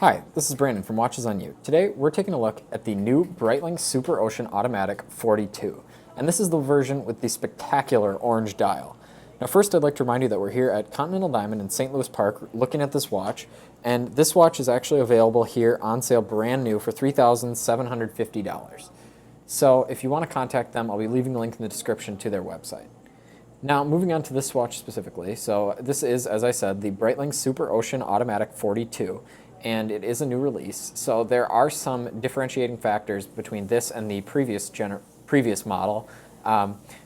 Hi, this is Brandon from WatchesOnYou. Today we're taking a look at the new Breitling Superocean Automatic 42, and this is the version with the spectacular orange dial. Now first I'd like to remind you that we're here at Continental Diamond in St. Louis Park looking at this watch, and this watch is actually available here on sale brand new for $3,750. So if you want to contact them, I'll be leaving a link in the description to their website. Now moving on to this watch specifically, so this is, as I said, the Breitling Superocean Automatic 42. And it is a new release, so there are some differentiating factors between this and the previous model.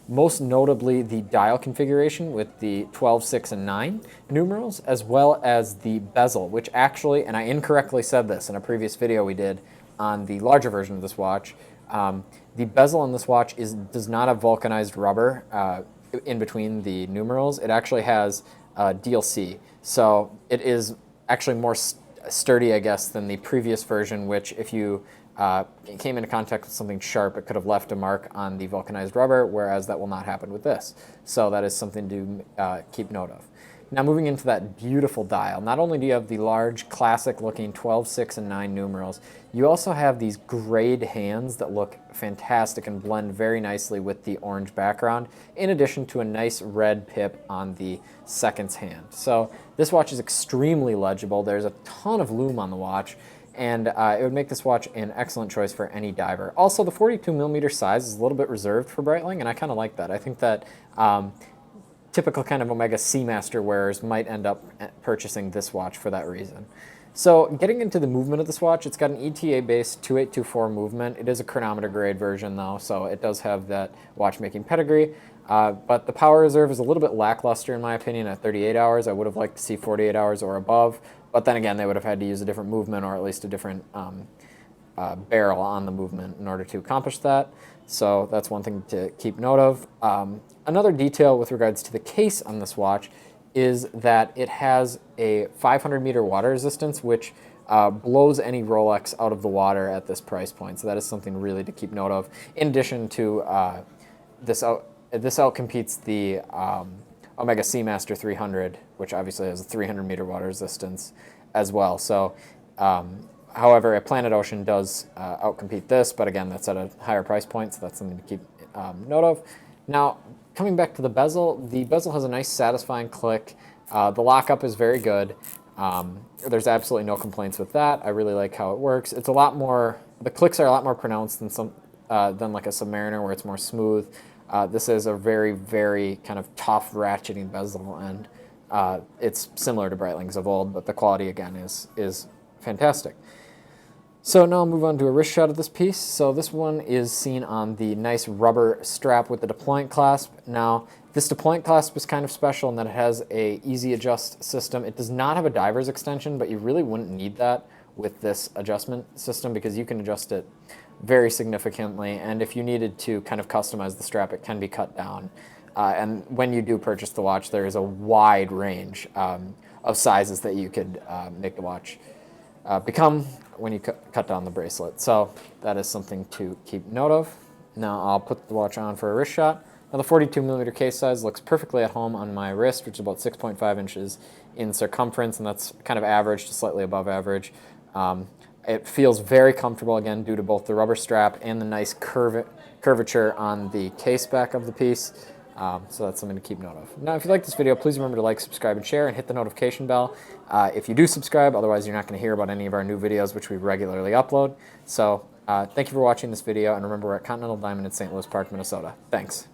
Most notably the dial configuration with the 12, 6, and 9 numerals, as well as the bezel, which actually, and I incorrectly said this in a previous video we did on the larger version of this watch, the bezel on this watch does not have vulcanized rubber in between the numerals. It actually has DLC, so it is actually more sturdy, I guess, than the previous version, which if you came into contact with something sharp, it could have left a mark on the vulcanized rubber, whereas that will not happen with this. So that is something to keep note of. Now moving into that beautiful dial, not only do you have the large classic looking 12, 6, and 9 numerals, you also have these grayed hands that look fantastic and blend very nicely with the orange background, in addition to a nice red pip on the seconds hand. So this watch is extremely legible. There's a ton of lume on the watch, and it would make this watch an excellent choice for any diver. Also, the 42mm size is a little bit reserved for Breitling, and I kind of like that. I think that typical kind of Omega Seamaster wearers might end up purchasing this watch for that reason. So getting into the movement of this watch, it's got an ETA-based 2824 movement. It is a chronometer grade version though, so it does have that watchmaking pedigree. But the power reserve is a little bit lackluster in my opinion at 38 hours. I would have liked to see 48 hours or above, but then again, they would have had to use a different movement or at least a different barrel on the movement in order to accomplish that. So that's one thing to keep note of. Another detail with regards to the case on this watch is that it has a 500-meter water resistance, which blows any Rolex out of the water at this price point. So that is something really to keep note of. In addition to this outcompetes the Omega Seamaster 300, which obviously has a 300-meter water resistance as well. So however, a Planet Ocean does outcompete this, but again, that's at a higher price point, so that's something to keep note of. Now, coming back to the bezel has a nice satisfying click. The lockup is very good. There's absolutely no complaints with that. I really like how it works. It's a lot more, the clicks are a lot more pronounced than like a Submariner where it's more smooth. This is a very, very kind of tough ratcheting bezel, and it's similar to Breitling's of old, but the quality again is fantastic. So now I'll move on to a wrist shot of this piece. So this one is seen on the nice rubber strap with the deployant clasp. Now this deployant clasp is kind of special in that it has a easy adjust system. It does not have a diver's extension, but you really wouldn't need that with this adjustment system because you can adjust it very significantly, and if you needed to kind of customize the strap, it can be cut down. And when you do purchase the watch, there is a wide range of sizes that you could make the watch become when you cut down the bracelet. So that is something to keep note of. Now I'll put the watch on for a wrist shot. Now the 42mm case size looks perfectly at home on my wrist, which is about 6.5 inches in circumference, and that's kind of average to slightly above average. It feels very comfortable, again, due to both the rubber strap and the nice curvature on the case back of the piece. So that's something to keep note of. Now, if you like this video, please remember to like, subscribe, and share, and hit the notification bell if you do subscribe. Otherwise, you're not going to hear about any of our new videos, which we regularly upload. So thank you for watching this video, and remember, we're at Continental Diamond in St. Louis Park, Minnesota. Thanks.